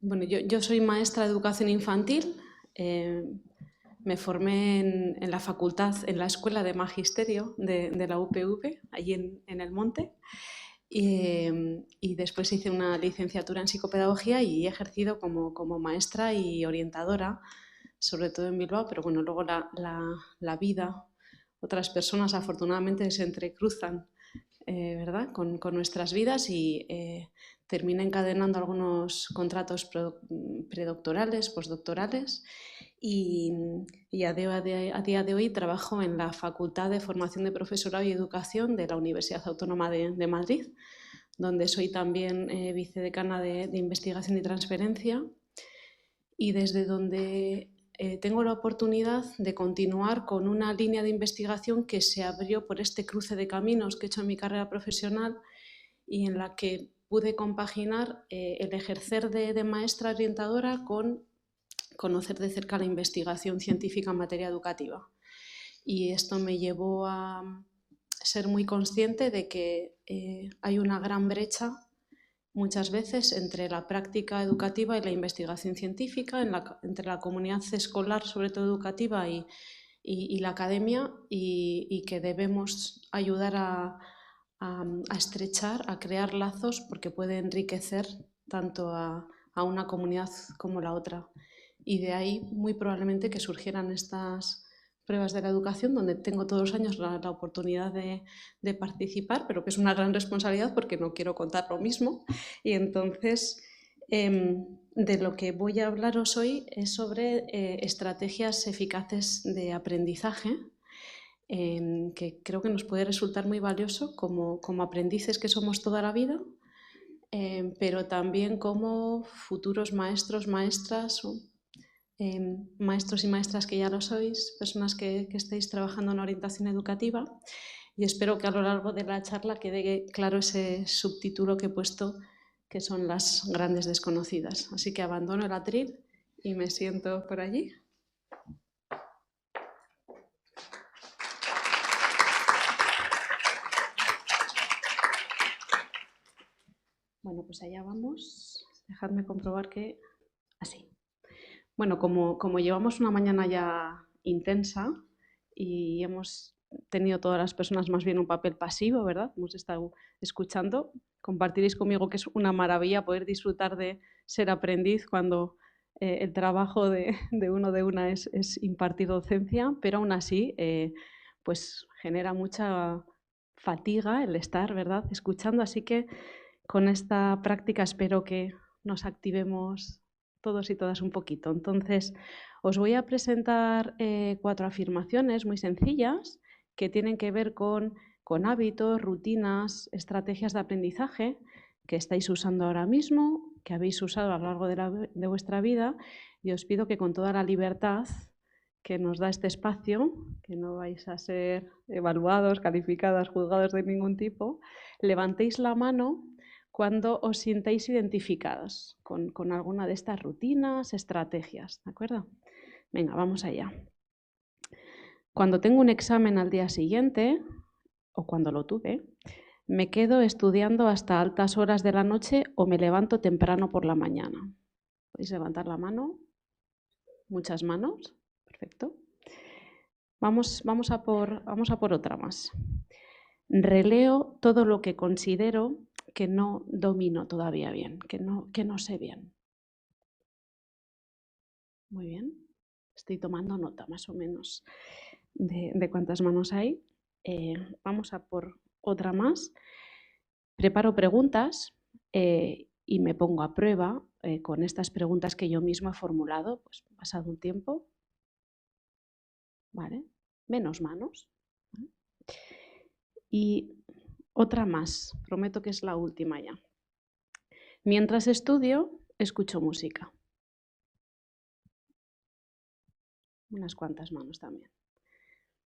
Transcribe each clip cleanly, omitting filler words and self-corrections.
Bueno, yo soy maestra de educación infantil. eh, Me formé en la facultad, en la Escuela de Magisterio de la UPV, allí en El Monte. Y después hice una licenciatura en psicopedagogía y he ejercido como maestra y orientadora, sobre todo en Bilbao, pero bueno, luego la vida, otras personas afortunadamente se entrecruzan, ¿verdad? Con nuestras vidas y terminé encadenando algunos contratos predoctorales, postdoctorales y, y a día de hoy trabajo en la Facultad de Formación de Profesorado y Educación de la Universidad Autónoma de Madrid, donde soy también vicedecana de Investigación y Transferencia y desde donde tengo la oportunidad de continuar con una línea de investigación que se abrió por este cruce de caminos que he hecho en mi carrera profesional y en la que pude compaginar el ejercer de maestra orientadora con conocer de cerca la investigación científica en materia educativa. Y esto me llevó a ser muy consciente de que hay una gran brecha muchas veces entre la práctica educativa y la investigación científica, entre la comunidad escolar, sobre todo educativa, y la academia, y que debemos ayudar a estrechar, a crear lazos, porque puede enriquecer tanto a una comunidad como la otra. Y de ahí muy probablemente que surgieran estas pruebas de la educación, donde tengo todos los años la oportunidad de participar, pero que es una gran responsabilidad porque no quiero contar lo mismo. Y entonces, de lo que voy a hablaros hoy es sobre estrategias eficaces de aprendizaje, que creo que nos puede resultar muy valioso como aprendices que somos toda la vida, pero también como futuros maestros, maestras, maestros y maestras que ya lo sois, personas que estéis trabajando en orientación educativa, y espero que a lo largo de la charla quede claro ese subtítulo que he puesto, que son las grandes desconocidas. Así que abandono el atril y me siento por allí. Bueno, pues allá vamos. Dejadme comprobar que... Así. Bueno, como llevamos una mañana ya intensa y hemos tenido todas las personas más bien un papel pasivo, ¿verdad? Hemos estado escuchando. Compartiréis conmigo que es una maravilla poder disfrutar de ser aprendiz cuando el trabajo de uno de una es impartir docencia, pero aún así pues genera mucha fatiga el estar, ¿verdad? Escuchando, así que con esta práctica espero que nos activemos todos y todas un poquito. Entonces, os voy a presentar 4 afirmaciones muy sencillas que tienen que ver con hábitos, rutinas, estrategias de aprendizaje que estáis usando ahora mismo, que habéis usado a lo largo de vuestra vida, y os pido que con toda la libertad que nos da este espacio, que no vais a ser evaluados, calificadas, juzgados de ningún tipo, levantéis la mano cuando os sintáis identificados con alguna de estas rutinas, estrategias, ¿de acuerdo? Venga, vamos allá. Cuando tengo un examen al día siguiente, o cuando lo tuve, me quedo estudiando hasta altas horas de la noche o me levanto temprano por la mañana. ¿Podéis levantar la mano? Muchas manos. Perfecto. Vamos a por otra más. Releo todo lo que considero que no domino todavía bien, que no sé bien. Muy bien. Estoy tomando nota más o menos de cuántas manos hay. Vamos a por otra más. Preparo preguntas y me pongo a prueba con estas preguntas que yo misma he formulado, pues pasado un tiempo. ¿Vale? Menos manos. Y otra más, prometo que es la última ya. Mientras estudio, escucho música. Unas cuantas manos también.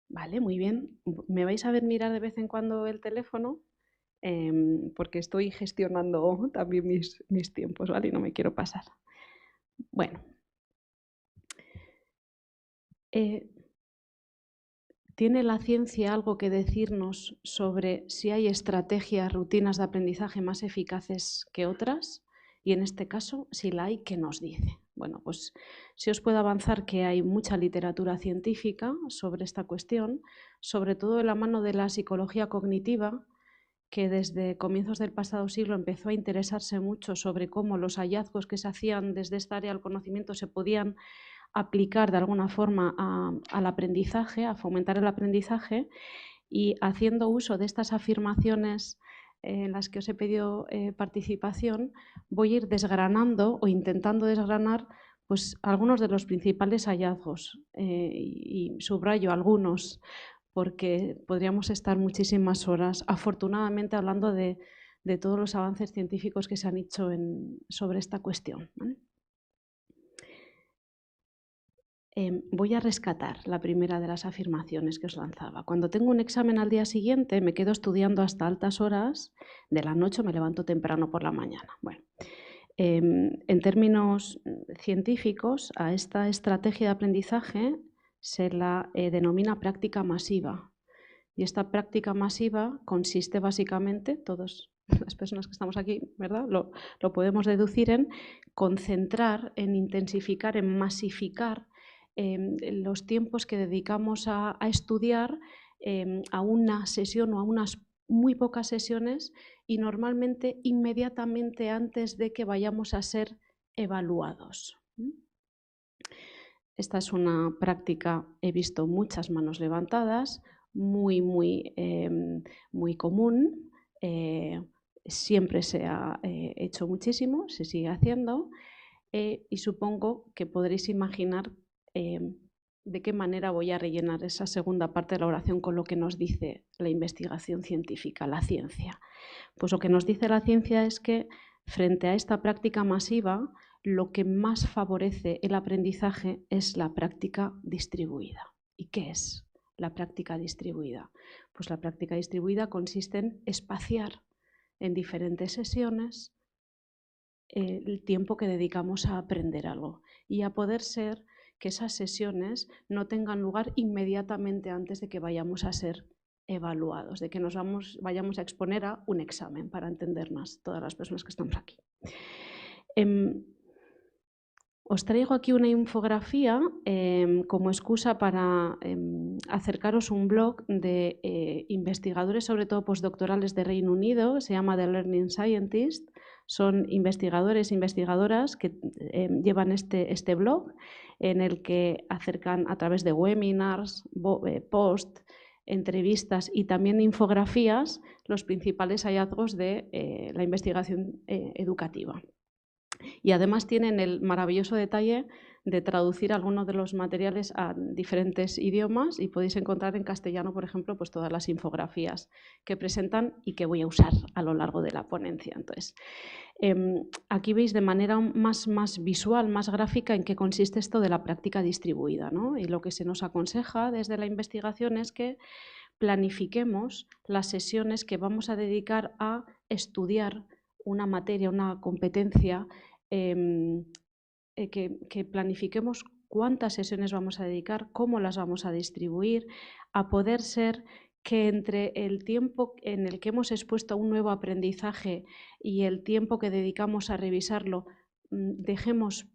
Vale, muy bien. Me vais a ver mirar de vez en cuando el teléfono porque estoy gestionando también mis tiempos, ¿vale? Y no me quiero pasar. Bueno. ¿Tiene la ciencia algo que decirnos sobre si hay estrategias, rutinas de aprendizaje más eficaces que otras? Y en este caso, si la hay, ¿qué nos dice? Bueno, pues sí os puedo avanzar que hay mucha literatura científica sobre esta cuestión, sobre todo de la mano de la psicología cognitiva, que desde comienzos del pasado siglo empezó a interesarse mucho sobre cómo los hallazgos que se hacían desde esta área del conocimiento se podían aplicar de alguna forma al aprendizaje, a fomentar el aprendizaje, y haciendo uso de estas afirmaciones en las que os he pedido participación, voy a ir desgranando o intentando desgranar pues, algunos de los principales hallazgos y subrayo algunos porque podríamos estar muchísimas horas, afortunadamente, hablando de todos los avances científicos que se han hecho sobre esta cuestión, ¿vale? Voy a rescatar la primera de las afirmaciones que os lanzaba. Cuando tengo un examen al día siguiente, me quedo estudiando hasta altas horas de la noche o me levanto temprano por la mañana. Bueno, en términos científicos, a esta estrategia de aprendizaje se la denomina práctica masiva. Y esta práctica masiva consiste básicamente, todas las personas que estamos aquí, ¿verdad? Lo podemos deducir en concentrar, en intensificar, en masificar los tiempos que dedicamos a estudiar a una sesión o a unas muy pocas sesiones y normalmente inmediatamente antes de que vayamos a ser evaluados. Esta es una práctica, he visto muchas manos levantadas, muy común. Siempre se ha hecho muchísimo, se sigue haciendo y supongo que podréis imaginar de qué manera voy a rellenar esa segunda parte de la oración con lo que nos dice la investigación científica, la ciencia. Pues lo que nos dice la ciencia es que frente a esta práctica masiva, lo que más favorece el aprendizaje es la práctica distribuida. ¿Y qué es la práctica distribuida? Pues la práctica distribuida consiste en espaciar en diferentes sesiones el tiempo que dedicamos a aprender algo y a poder ser que esas sesiones no tengan lugar inmediatamente antes de que vayamos a ser evaluados, de que nos vayamos a exponer a un examen, para entendernos todas las personas que estamos aquí. Os traigo aquí una infografía como excusa para acercaros un blog de investigadores, sobre todo postdoctorales de Reino Unido, se llama The Learning Scientist. Son investigadores e investigadoras que llevan este blog en el que acercan a través de webinars, posts, entrevistas y también infografías los principales hallazgos de la investigación educativa. Y además tienen el maravilloso detalle de traducir algunos de los materiales a diferentes idiomas y podéis encontrar en castellano, por ejemplo, pues todas las infografías que presentan y que voy a usar a lo largo de la ponencia. Entonces, aquí veis de manera más visual, más gráfica, en qué consiste esto de la práctica distribuida, ¿no? Y lo que se nos aconseja desde la investigación es que planifiquemos las sesiones que vamos a dedicar a estudiar una materia, una competencia, que planifiquemos cuántas sesiones vamos a dedicar, cómo las vamos a distribuir, a poder ser que entre el tiempo en el que hemos expuesto a un nuevo aprendizaje y el tiempo que dedicamos a revisarlo, dejemos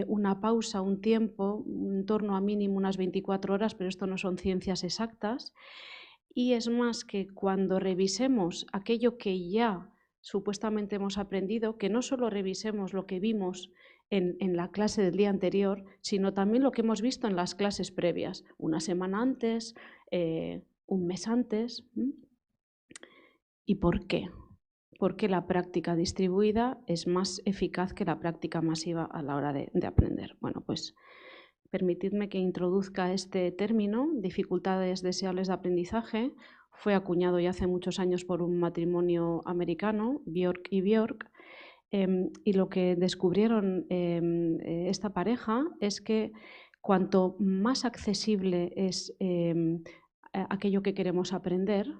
una pausa, un tiempo, en torno a mínimo unas 24 horas, pero esto no son ciencias exactas. Y es más que cuando revisemos aquello que ya supuestamente hemos aprendido, que no solo revisemos lo que vimos en la clase del día anterior, sino también lo que hemos visto en las clases previas, una semana antes, un mes antes. ¿Y por qué? Porque la práctica distribuida es más eficaz que la práctica masiva a la hora de aprender. Bueno, pues permitidme que introduzca este término, dificultades deseables de aprendizaje. Fue acuñado ya hace muchos años por un matrimonio americano, Bjork y Bjork, y lo que descubrieron esta pareja es que cuanto más accesible es aquello que queremos aprender,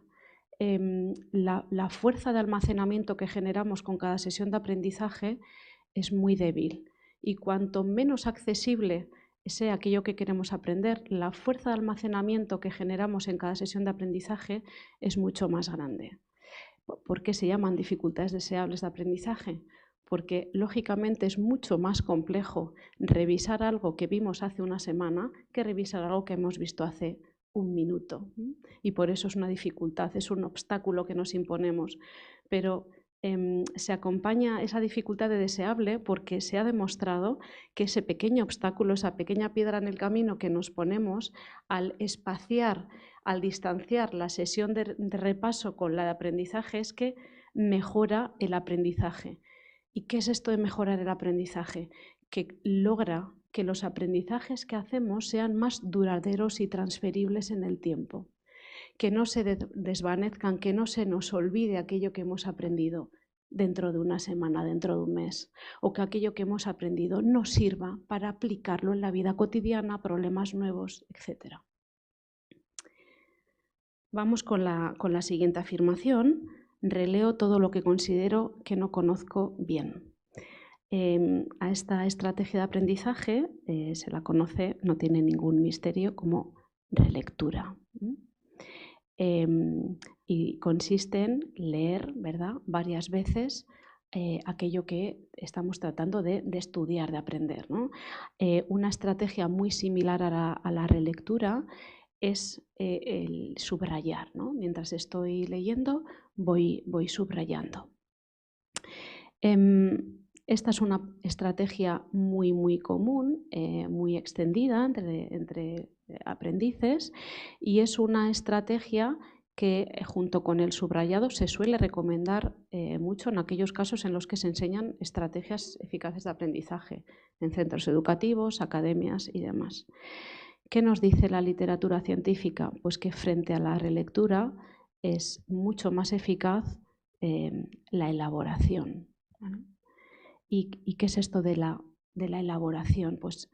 la fuerza de almacenamiento que generamos con cada sesión de aprendizaje es muy débil. Y cuanto menos accesible sea aquello que queremos aprender, la fuerza de almacenamiento que generamos en cada sesión de aprendizaje es mucho más grande. ¿Por qué se llaman dificultades deseables de aprendizaje? porque lógicamente es mucho más complejo revisar algo que vimos hace una semana que revisar algo que hemos visto hace un minuto. Y por eso es una dificultad, es un obstáculo que nos imponemos. Pero se acompaña esa dificultad de deseable porque se ha demostrado que ese pequeño obstáculo, esa pequeña piedra en el camino que nos ponemos al espaciar, al distanciar la sesión de repaso con la de aprendizaje, es que mejora el aprendizaje. ¿Y qué es esto de mejorar el aprendizaje? Que logra que los aprendizajes que hacemos sean más duraderos y transferibles en el tiempo, que no se desvanezcan, que no se nos olvide aquello que hemos aprendido dentro de una semana, dentro de un mes, o que aquello que hemos aprendido nos sirva para aplicarlo en la vida cotidiana, problemas nuevos, etc. Vamos con la siguiente afirmación. Releo todo lo que considero que no conozco bien. A esta estrategia de aprendizaje se la conoce, no tiene ningún misterio, como relectura. Y consiste en leer, ¿verdad?, varias veces aquello que estamos tratando de estudiar, de aprender, ¿no? Una estrategia muy similar a la relectura es el subrayar, ¿no? Mientras estoy leyendo, voy subrayando. Esta es una estrategia muy común, muy extendida entre aprendices, y es una estrategia que junto con el subrayado se suele recomendar mucho en aquellos casos en los que se enseñan estrategias eficaces de aprendizaje en centros educativos, academias y demás. ¿Qué nos dice la literatura científica? Pues que frente a la relectura es mucho más eficaz la elaboración. ¿Vale? ¿Y qué es esto de la elaboración? Pues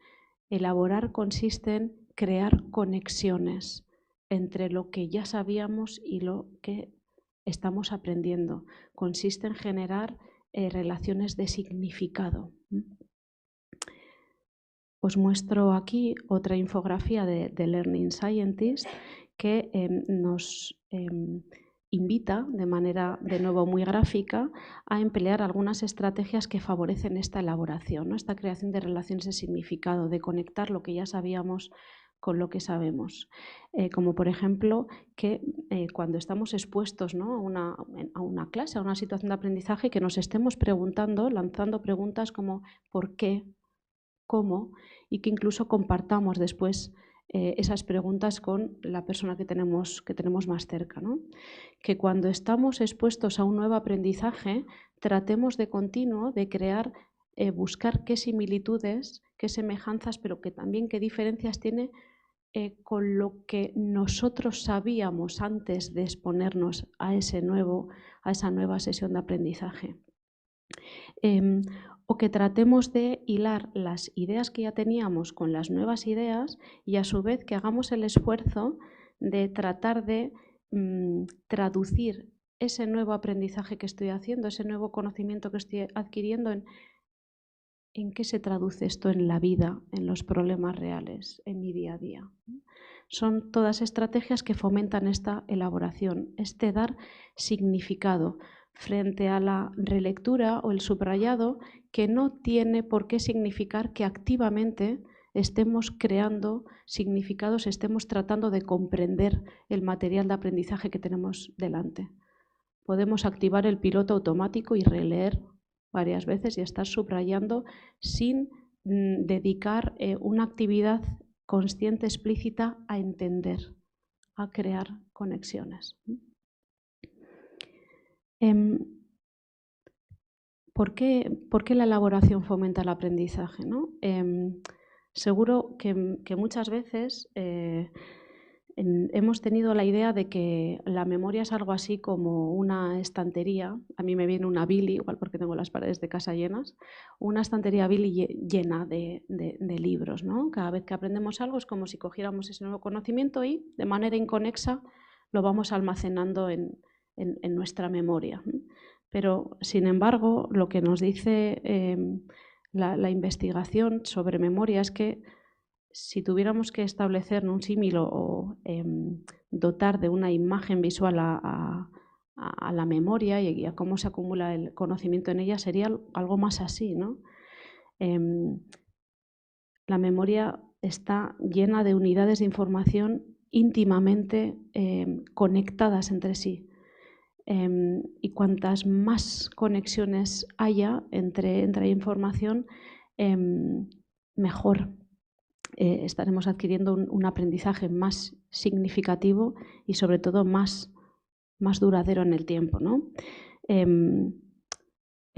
elaborar consiste en crear conexiones entre lo que ya sabíamos y lo que estamos aprendiendo. Consiste en generar relaciones de significado. Os muestro aquí otra infografía de Learning Scientist que nos invita de manera, de nuevo, muy gráfica a emplear algunas estrategias que favorecen esta elaboración, ¿no? Esta creación de relaciones de significado, de conectar lo que ya sabíamos con lo que sabemos. Como por ejemplo que cuando estamos expuestos, ¿no?, a una clase, a una situación de aprendizaje, que nos estemos preguntando, lanzando preguntas como ¿por qué?, ¿cómo?, y que incluso compartamos después esas preguntas con la persona que tenemos más cerca, ¿no? Que cuando estamos expuestos a un nuevo aprendizaje, tratemos de continuo de crear, buscar qué similitudes, qué semejanzas, pero que también qué diferencias tiene con lo que nosotros sabíamos antes de exponernos a esa nueva sesión de aprendizaje. O que tratemos de hilar las ideas que ya teníamos con las nuevas ideas y a su vez que hagamos el esfuerzo de tratar de traducir ese nuevo aprendizaje que estoy haciendo, ese nuevo conocimiento que estoy adquiriendo, en qué se traduce esto en la vida, en los problemas reales, en mi día a día. Son todas estrategias que fomentan esta elaboración, este dar significado frente a la relectura o el subrayado, que no tiene por qué significar que activamente estemos creando significados, estemos tratando de comprender el material de aprendizaje que tenemos delante. Podemos activar el piloto automático y releer varias veces y estar subrayando sin dedicar una actividad consciente, explícita, a entender, a crear conexiones. ¿Por qué la elaboración fomenta el aprendizaje, ¿no? Seguro que muchas veces hemos tenido la idea de que la memoria es algo así como una estantería. A mí me viene una Billy, igual porque tengo las paredes de casa llenas, una estantería Billy llena de libros, ¿no? Cada vez que aprendemos algo es como si cogiéramos ese nuevo conocimiento y de manera inconexa lo vamos almacenando en nuestra memoria. Pero, sin embargo, lo que nos dice la investigación sobre memoria es que si tuviéramos que establecer un símil o dotar de una imagen visual a a la memoria y a cómo se acumula el conocimiento en ella sería algo más así, ¿no? La memoria está llena de unidades de información íntimamente conectadas entre sí. Y cuantas más conexiones haya entre información, mejor. Estaremos adquiriendo un aprendizaje más significativo y sobre todo más duradero en el tiempo, ¿no? En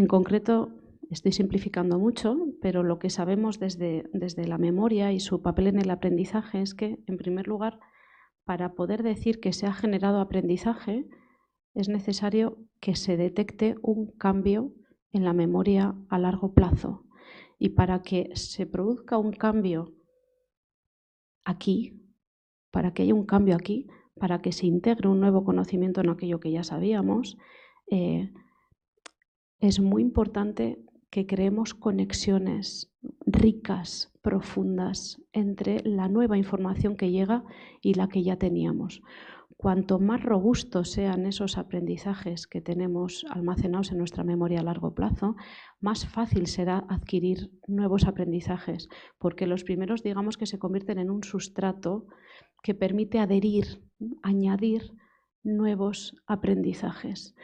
concreto, estoy simplificando mucho, pero lo que sabemos desde la memoria y su papel en el aprendizaje es que, en primer lugar, para poder decir que se ha generado aprendizaje, es necesario que se detecte un cambio en la memoria a largo plazo. Y para que se produzca un cambio aquí, para que haya un cambio aquí, para que se integre un nuevo conocimiento en aquello que ya sabíamos, es muy importante que creemos conexiones ricas, profundas, entre la nueva información que llega y la que ya teníamos. Cuanto más robustos sean esos aprendizajes que tenemos almacenados en nuestra memoria a largo plazo, más fácil será adquirir nuevos aprendizajes, porque los primeros, digamos, que se convierten en un sustrato que permite adherir, añadir nuevos aprendizajes.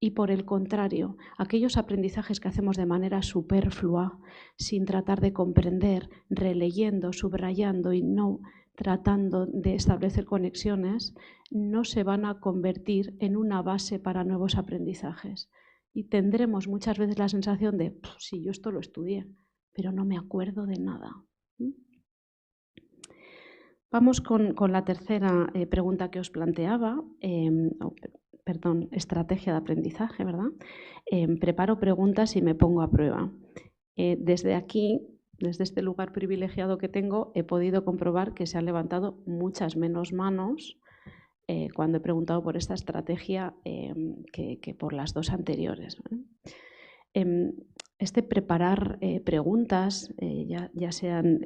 Y por el contrario, aquellos aprendizajes que hacemos de manera superflua, sin tratar de comprender, releyendo, subrayando y no tratando de establecer conexiones, no se van a convertir en una base para nuevos aprendizajes. Y tendremos muchas veces la sensación de, sí, yo esto lo estudié, pero no me acuerdo de nada. Vamos con la tercera pregunta que os planteaba, estrategia de aprendizaje, ¿verdad? Preparo preguntas y me pongo a prueba. Desde aquí, desde este lugar privilegiado que tengo, he podido comprobar que se han levantado muchas menos manos cuando he preguntado por esta estrategia que por las dos anteriores. Este preparar preguntas, ya sean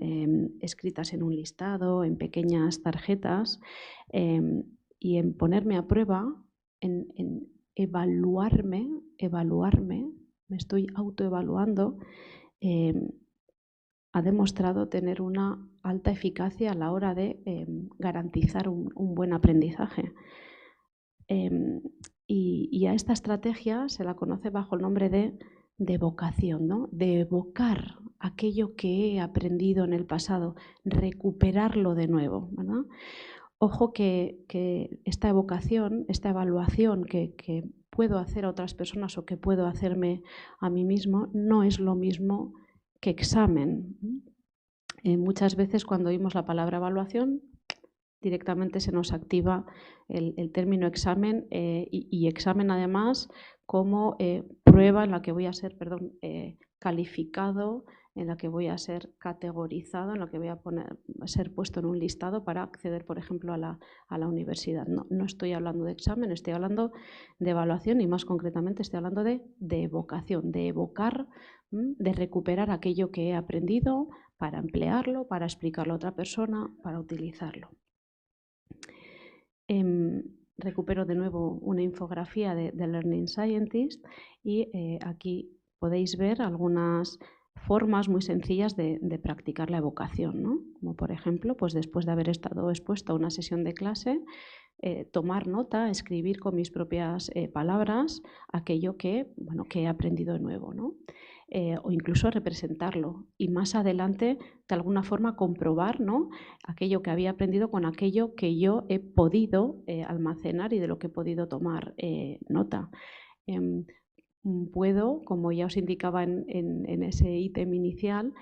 escritas en un listado, en pequeñas tarjetas, y en ponerme a prueba, en evaluarme, me estoy autoevaluando, ha demostrado tener una alta eficacia a la hora de garantizar un buen aprendizaje. Y a esta estrategia se la conoce bajo el nombre de evocación, ¿no? De evocar aquello que he aprendido en el pasado, recuperarlo de nuevo, ¿verdad? Ojo que esta evocación, esta evaluación que puedo hacer a otras personas o que puedo hacerme a mí mismo, no es lo mismo que examen. Muchas veces cuando oímos la palabra evaluación, directamente se nos activa el término examen y examen además como prueba en la que voy a ser calificado, en la que voy a ser categorizado, en la que voy a ser puesto en un listado para acceder, por ejemplo, a la universidad. No estoy hablando de examen, estoy hablando de evaluación y más concretamente estoy hablando de evocación, de evocar, de recuperar aquello que he aprendido para emplearlo, para explicarlo a otra persona, para utilizarlo. Recupero de nuevo una infografía de Learning Scientist y aquí podéis ver algunas formas muy sencillas de practicar la evocación, ¿no? Como por ejemplo, pues después de haber estado expuesto a una sesión de clase, tomar nota, escribir con mis propias palabras aquello que he aprendido de nuevo, ¿no? O incluso representarlo y más adelante de alguna forma comprobar, ¿no?, aquello que había aprendido con aquello que yo he podido almacenar y de lo que he podido tomar nota. Puedo, como ya os indicaba en ese ítem inicial,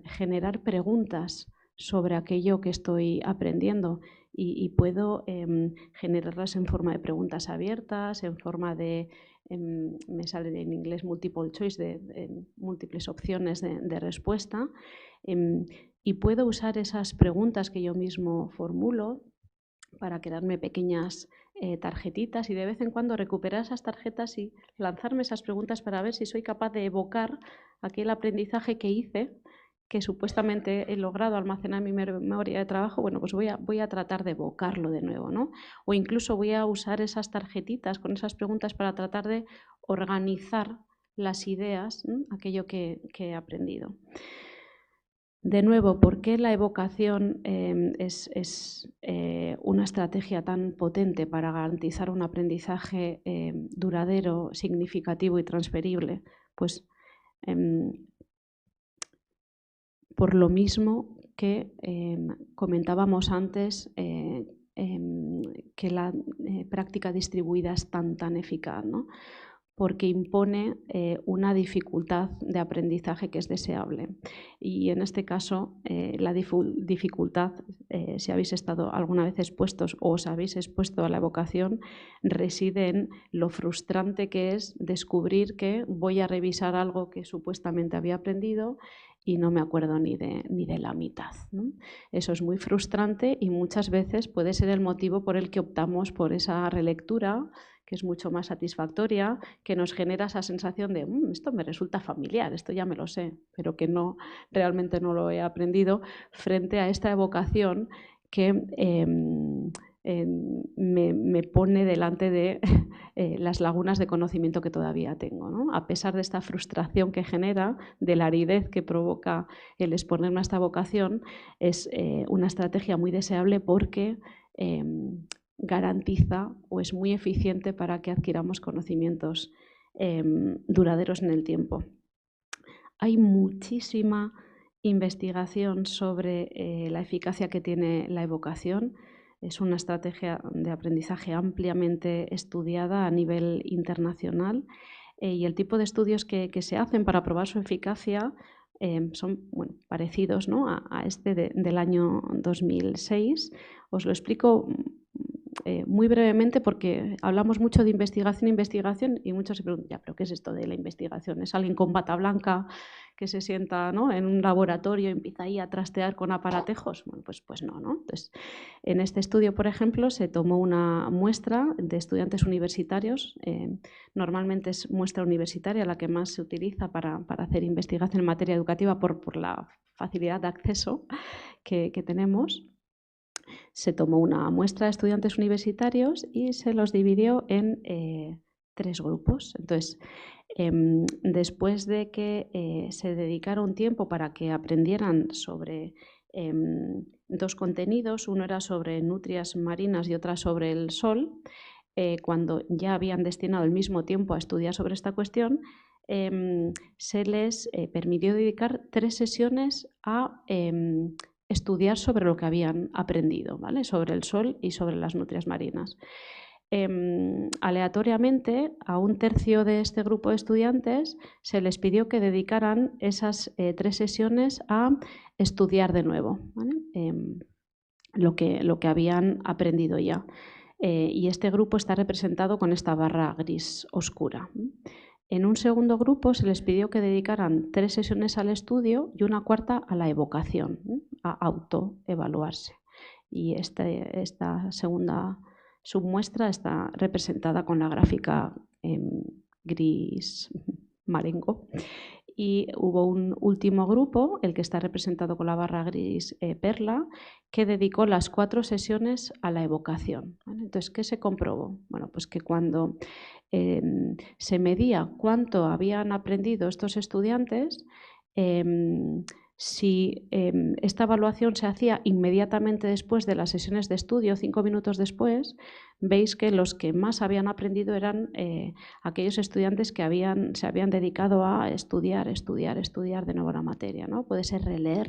generar preguntas sobre aquello que estoy aprendiendo y puedo generarlas en forma de preguntas abiertas, en forma de, me sale en inglés multiple choice, de múltiples opciones de respuesta, y puedo usar esas preguntas que yo mismo formulo para crearme pequeñas tarjetitas y de vez en cuando recuperar esas tarjetas y lanzarme esas preguntas para ver si soy capaz de evocar aquel aprendizaje que hice que supuestamente he logrado almacenar en mi memoria de trabajo, bueno, pues voy a tratar de evocarlo de nuevo, ¿no? O incluso voy a usar esas tarjetitas con esas preguntas para tratar de organizar las ideas, ¿no? Aquello que he aprendido. De nuevo, ¿por qué la evocación es una estrategia tan potente para garantizar un aprendizaje duradero, significativo y transferible? Pues por lo mismo que comentábamos antes, que la práctica distribuida es tan eficaz, ¿no? Porque impone una dificultad de aprendizaje que es deseable. Y en este caso, la dificultad, si habéis estado alguna vez expuestos o os habéis expuesto a la evocación, reside en lo frustrante que es descubrir que voy a revisar algo que supuestamente había aprendido y no me acuerdo ni de la mitad, ¿no? Eso es muy frustrante y muchas veces puede ser el motivo por el que optamos por esa relectura, que es mucho más satisfactoria, que nos genera esa sensación de esto me resulta familiar, esto ya me lo sé, pero que realmente no lo he aprendido, frente a esta evocación que me pone delante de las lagunas de conocimiento que todavía tengo, ¿no? A pesar de esta frustración que genera, de la aridez que provoca el exponerme a esta evocación, es una estrategia muy deseable porque garantiza o es muy eficiente para que adquiramos conocimientos duraderos en el tiempo. Hay muchísima investigación sobre la eficacia que tiene la evocación. Es una estrategia de aprendizaje ampliamente estudiada a nivel internacional y el tipo de estudios que se hacen para probar su eficacia son parecidos, ¿no? a este del año 2006. Os lo explico muy brevemente porque hablamos mucho de investigación y muchos se preguntan, ya, ¿pero qué es esto de la investigación? ¿Es alguien con bata blanca que se sienta, ¿no?, en un laboratorio y empieza ahí a trastear con aparatejos? Bueno, pues no, ¿no? Entonces, en este estudio, por ejemplo, se tomó una muestra de estudiantes universitarios. Normalmente es muestra universitaria la que más se utiliza para hacer investigación en materia educativa por la facilidad de acceso que tenemos. Se tomó una muestra de estudiantes universitarios y se los dividió en 3 grupos. Entonces, después de que se dedicara un tiempo para que aprendieran sobre 2 contenidos, uno era sobre nutrias marinas y otra sobre el sol, cuando ya habían destinado el mismo tiempo a estudiar sobre esta cuestión, se les permitió dedicar 3 sesiones a estudiar sobre lo que habían aprendido, ¿vale?, sobre el sol y sobre las nutrias marinas. Aleatoriamente, a un tercio de este grupo de estudiantes se les pidió que dedicaran esas 3 sesiones a estudiar de nuevo, ¿vale?, lo que habían aprendido ya. Y este grupo está representado con esta barra gris oscura. En un segundo grupo se les pidió que dedicaran 3 sesiones al estudio y una cuarta a la evocación, a autoevaluarse. Y esta segunda submuestra está representada con la gráfica gris marengo. Y hubo un último grupo, el que está representado con la barra gris perla, que dedicó las 4 sesiones a la evocación, ¿vale? Entonces, ¿qué se comprobó? Bueno, pues que cuando se medía cuánto habían aprendido estos estudiantes, si esta evaluación se hacía inmediatamente después de las sesiones de estudio, 5 minutos después, veis que los que más habían aprendido eran aquellos estudiantes que se habían dedicado a estudiar de nuevo la materia, ¿no? Puede ser releer.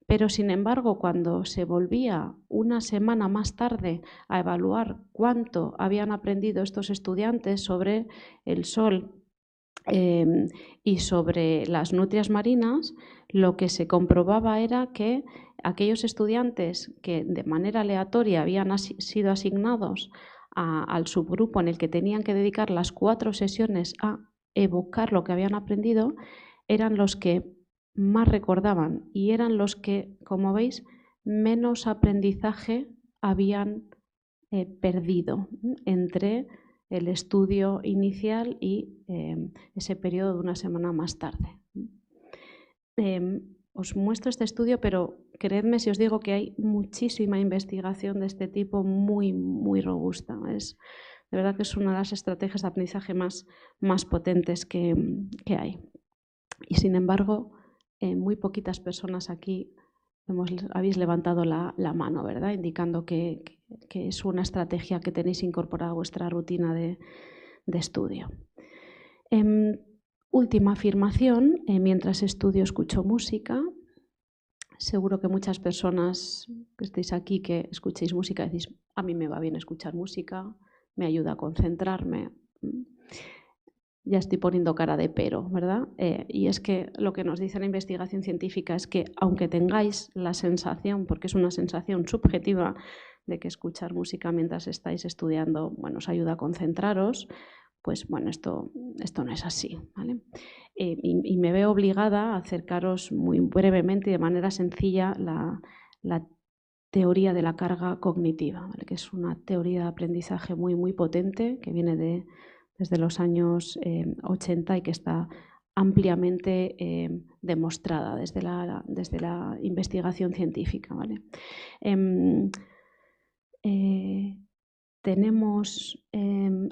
Pero, sin embargo, cuando se volvía una semana más tarde a evaluar cuánto habían aprendido estos estudiantes sobre el sol y sobre las nutrias marinas, lo que se comprobaba era que aquellos estudiantes que de manera aleatoria habían sido asignados al subgrupo en el que tenían que dedicar las 4 sesiones a evocar lo que habían aprendido, eran los que más recordaban y eran los que, como veis, menos aprendizaje habían perdido entre el estudio inicial y ese periodo de una semana más tarde. os muestro este estudio, pero creedme si os digo que hay muchísima investigación de este tipo muy, muy robusta. De verdad que es una de las estrategias de aprendizaje más potentes que hay. Y sin embargo, muy poquitas personas aquí habéis levantado la mano, ¿verdad? Indicando que es una estrategia que tenéis incorporada a vuestra rutina de estudio. Última afirmación, mientras estudio escucho música. Seguro que muchas personas que estéis aquí, que escuchéis música, decís, a mí me va bien escuchar música, me ayuda a concentrarme. Ya estoy poniendo cara de pero, ¿verdad? Y es que lo que nos dice la investigación científica es que aunque tengáis la sensación, porque es una sensación subjetiva, de que escuchar música mientras estáis estudiando, bueno, os ayuda a concentraros, pues bueno, esto no es así, ¿vale? Y me veo obligada a acercaros muy brevemente y de manera sencilla la teoría de la carga cognitiva, ¿vale? Que es una teoría de aprendizaje muy, muy potente que viene desde los años 80 y que está ampliamente demostrada desde la investigación científica, ¿vale?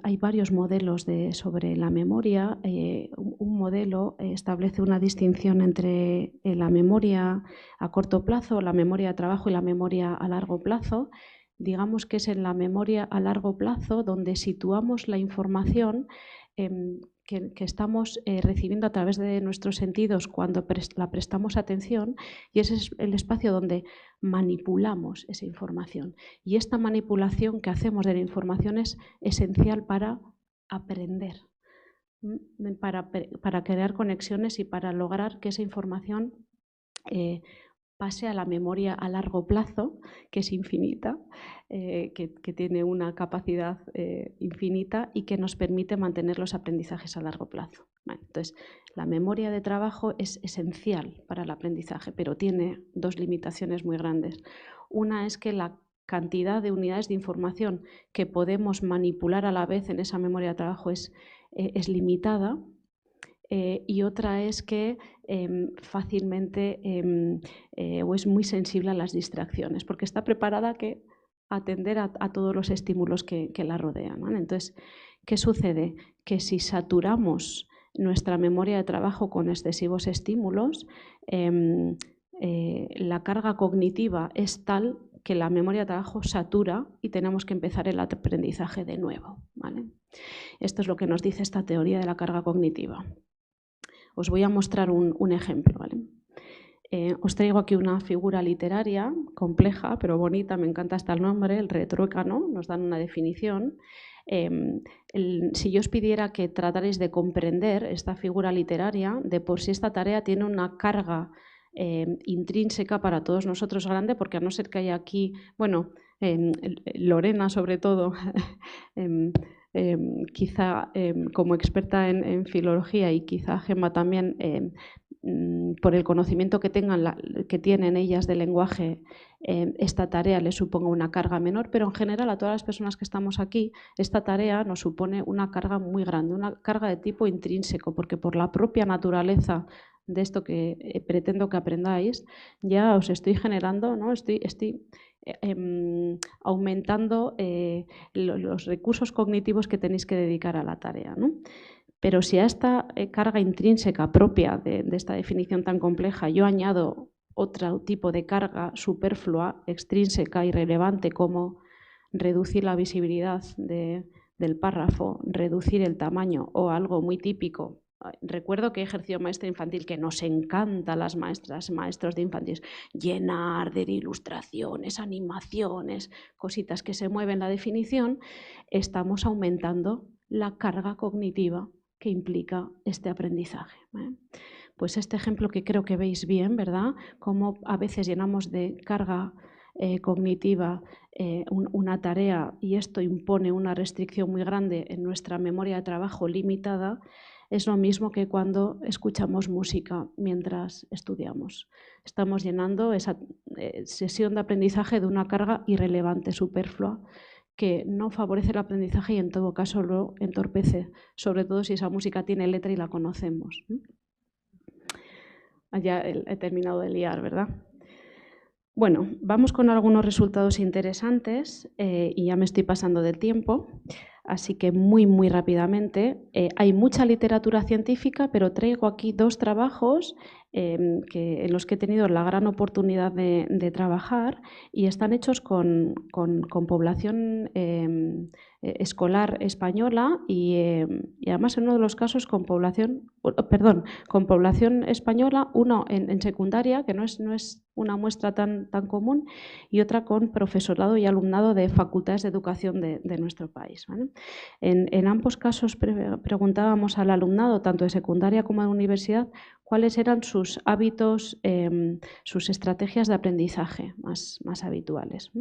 Hay varios modelos sobre la memoria. Un modelo establece una distinción entre la memoria a corto plazo, la memoria de trabajo y la memoria a largo plazo. Digamos que es en la memoria a largo plazo donde situamos la información que estamos recibiendo a través de nuestros sentidos cuando la prestamos atención, y ese es el espacio donde manipulamos esa información. Y esta manipulación que hacemos de la información es esencial para aprender, para crear conexiones y para lograr que esa información pase a la memoria a largo plazo, que es infinita, que tiene una capacidad infinita y que nos permite mantener los aprendizajes a largo plazo. Bueno, entonces, la memoria de trabajo es esencial para el aprendizaje, pero tiene dos limitaciones muy grandes. Una es que la cantidad de unidades de información que podemos manipular a la vez en esa memoria de trabajo es limitada. Y otra es que fácilmente o es muy sensible a las distracciones, porque está preparada a atender a todos los estímulos que la rodean, ¿vale? Entonces, ¿qué sucede? Que si saturamos nuestra memoria de trabajo con excesivos estímulos, la carga cognitiva es tal que la memoria de trabajo satura y tenemos que empezar el aprendizaje de nuevo, ¿vale? Esto es lo que nos dice esta teoría de la carga cognitiva. Os voy a mostrar un ejemplo, ¿vale? Os traigo aquí una figura literaria compleja, pero bonita, me encanta hasta el nombre, el retruécano, nos dan una definición. Si yo os pidiera que tratarais de comprender esta figura literaria, de por sí esta tarea tiene una carga intrínseca para todos nosotros grande, porque a no ser que haya aquí, bueno, Lorena sobre todo, quizá como experta en filología y quizá Gemma también, por el conocimiento que tienen ellas del lenguaje, esta tarea les suponga una carga menor, pero en general a todas las personas que estamos aquí, esta tarea nos supone una carga muy grande, una carga de tipo intrínseco, porque por la propia naturaleza de esto que pretendo que aprendáis, ya os estoy generando, ¿no? Estoy aumentando los recursos cognitivos que tenéis que dedicar a la tarea, ¿no? Pero si a esta carga intrínseca propia de esta definición tan compleja yo añado otro tipo de carga superflua, extrínseca, irrelevante, como reducir la visibilidad del párrafo, reducir el tamaño o algo muy típico. Recuerdo que he ejercido maestra infantil, que nos encanta las maestros de infantil, llenar de ilustraciones, animaciones, cositas que se mueven la definición. Estamos aumentando la carga cognitiva que implica este aprendizaje, ¿vale? Pues este ejemplo que creo que veis bien, ¿verdad? Cómo a veces llenamos de carga cognitiva una tarea y esto impone una restricción muy grande en nuestra memoria de trabajo limitada. Es lo mismo que cuando escuchamos música mientras estudiamos. Estamos llenando esa sesión de aprendizaje de una carga irrelevante, superflua, que no favorece el aprendizaje y en todo caso lo entorpece, sobre todo si esa música tiene letra y la conocemos. Ya he terminado de liar, ¿verdad? Bueno, vamos con algunos resultados interesantes y ya me estoy pasando del tiempo, así que muy rápidamente. Hay mucha literatura científica, pero traigo aquí 2 trabajos en los que he tenido la gran oportunidad de trabajar y están hechos con población escolar española y además en uno de los casos con población española, uno en secundaria, que no es una muestra tan común, y otra con profesorado y alumnado de facultades de educación de nuestro país, ¿vale? En ambos casos preguntábamos al alumnado, tanto de secundaria como de universidad, cuáles eran sus hábitos, sus estrategias de aprendizaje más habituales.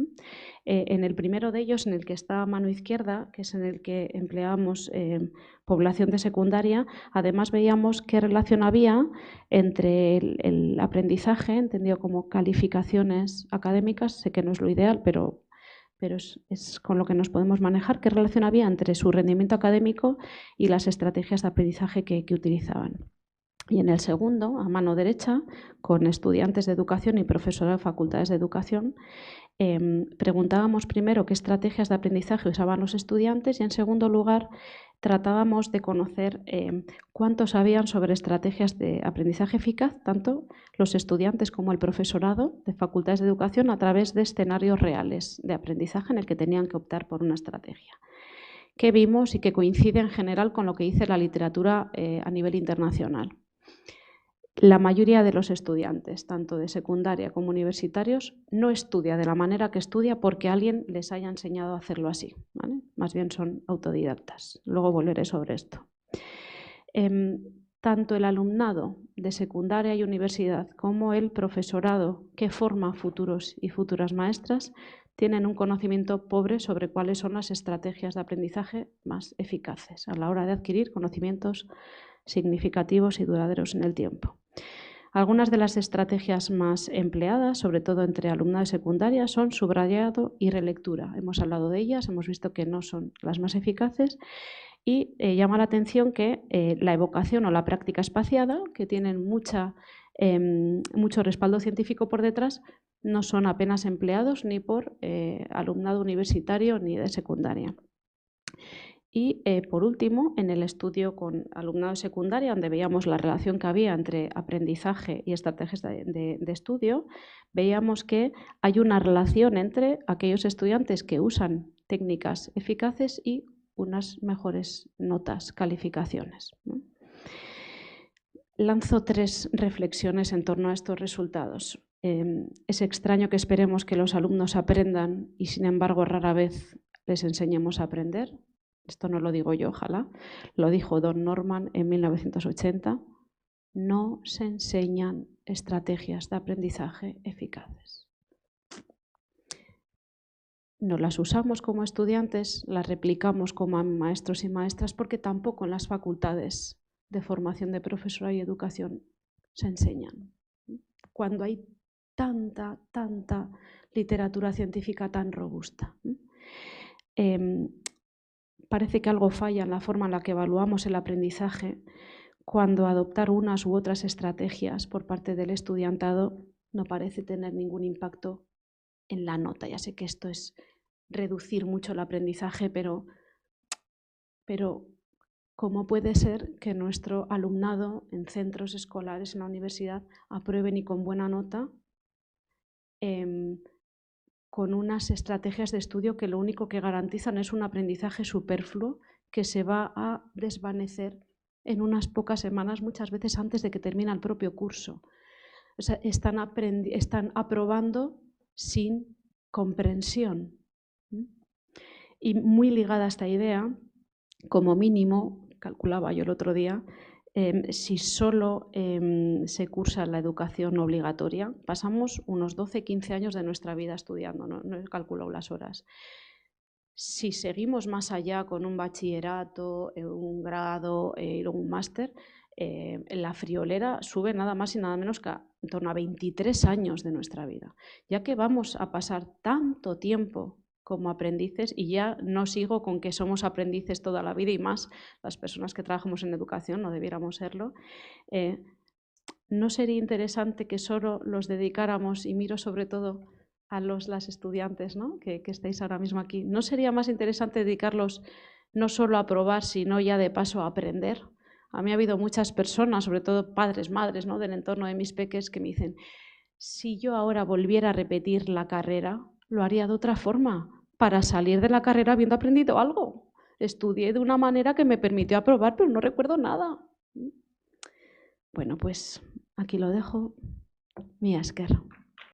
En el primero de ellos, en el que está a mano izquierda, que es en el que empleábamos población de secundaria, además veíamos qué relación había entre el aprendizaje, entendido como calificaciones académicas, sé que no es lo ideal, pero es con lo que nos podemos manejar, qué relación había entre su rendimiento académico y las estrategias de aprendizaje que utilizaban. Y en el segundo, a mano derecha, con estudiantes de educación y profesorado de facultades de educación, preguntábamos primero qué estrategias de aprendizaje usaban los estudiantes y, en segundo lugar, tratábamos de conocer cuánto sabían sobre estrategias de aprendizaje eficaz, tanto los estudiantes como el profesorado de facultades de educación, a través de escenarios reales de aprendizaje en el que tenían que optar por una estrategia. ¿Qué vimos y que coincide en general con lo que dice la literatura a nivel internacional? La mayoría de los estudiantes, tanto de secundaria como universitarios, no estudia de la manera que estudia porque alguien les haya enseñado a hacerlo así, ¿vale? Más bien son autodidactas. Luego volveré sobre esto. Tanto el alumnado de secundaria y universidad como el profesorado que forma futuros y futuras maestras tienen un conocimiento pobre sobre cuáles son las estrategias de aprendizaje más eficaces a la hora de adquirir conocimientos significativos y duraderos en el tiempo. Algunas de las estrategias más empleadas, sobre todo entre alumnado de secundaria, son subrayado y relectura. Hemos hablado de ellas, hemos visto que no son las más eficaces y llama la atención que la evocación o la práctica espaciada, que tienen mucho respaldo científico por detrás, no son apenas empleados ni por alumnado universitario ni de secundaria. Y, por último, en el estudio con alumnado de secundaria, donde veíamos la relación que había entre aprendizaje y estrategias de estudio, veíamos que hay una relación entre aquellos estudiantes que usan técnicas eficaces y unas mejores notas, calificaciones, ¿no? Lanzo 3 reflexiones en torno a estos resultados. Es extraño que esperemos que los alumnos aprendan y, sin embargo, rara vez les enseñemos a aprender. Esto no lo digo yo, ojalá. Lo dijo Don Norman en 1980. No se enseñan estrategias de aprendizaje eficaces. No las usamos como estudiantes, las replicamos como maestros y maestras porque tampoco en las facultades de formación de profesorado y educación se enseñan. Cuando hay tanta literatura científica tan robusta. Parece que algo falla en la forma en la que evaluamos el aprendizaje cuando adoptar unas u otras estrategias por parte del estudiantado no parece tener ningún impacto en la nota. Ya sé que esto es reducir mucho el aprendizaje, pero ¿cómo puede ser que nuestro alumnado en centros escolares, en la universidad, aprueben y con buena nota con unas estrategias de estudio que lo único que garantizan es un aprendizaje superfluo que se va a desvanecer en unas pocas semanas, muchas veces antes de que termine el propio curso? O sea, están aprobando sin comprensión. Y muy ligada a esta idea, como mínimo, calculaba yo el otro día, si solo se cursa la educación obligatoria, pasamos unos 12-15 años de nuestra vida estudiando, no he calculado las horas. Si seguimos más allá con un bachillerato, un grado y un máster, la friolera sube nada más y nada menos que en torno a 23 años de nuestra vida. Ya que vamos a pasar tanto tiempo como aprendices, y ya no sigo con que somos aprendices toda la vida y más las personas que trabajamos en educación, no debiéramos serlo, ¿no sería interesante que solo los dedicáramos, y miro sobre todo a las estudiantes, ¿no? que estáis ahora mismo aquí, ¿no sería más interesante dedicarlos no solo a probar, sino ya de paso a aprender? A mí ha habido muchas personas, sobre todo padres, madres, ¿no? del entorno de mis peques, que me dicen, si yo ahora volviera a repetir la carrera, lo haría de otra forma, para salir de la carrera habiendo aprendido algo. Estudié de una manera que me permitió aprobar, pero no recuerdo nada. Bueno, pues aquí lo dejo. Mila esker.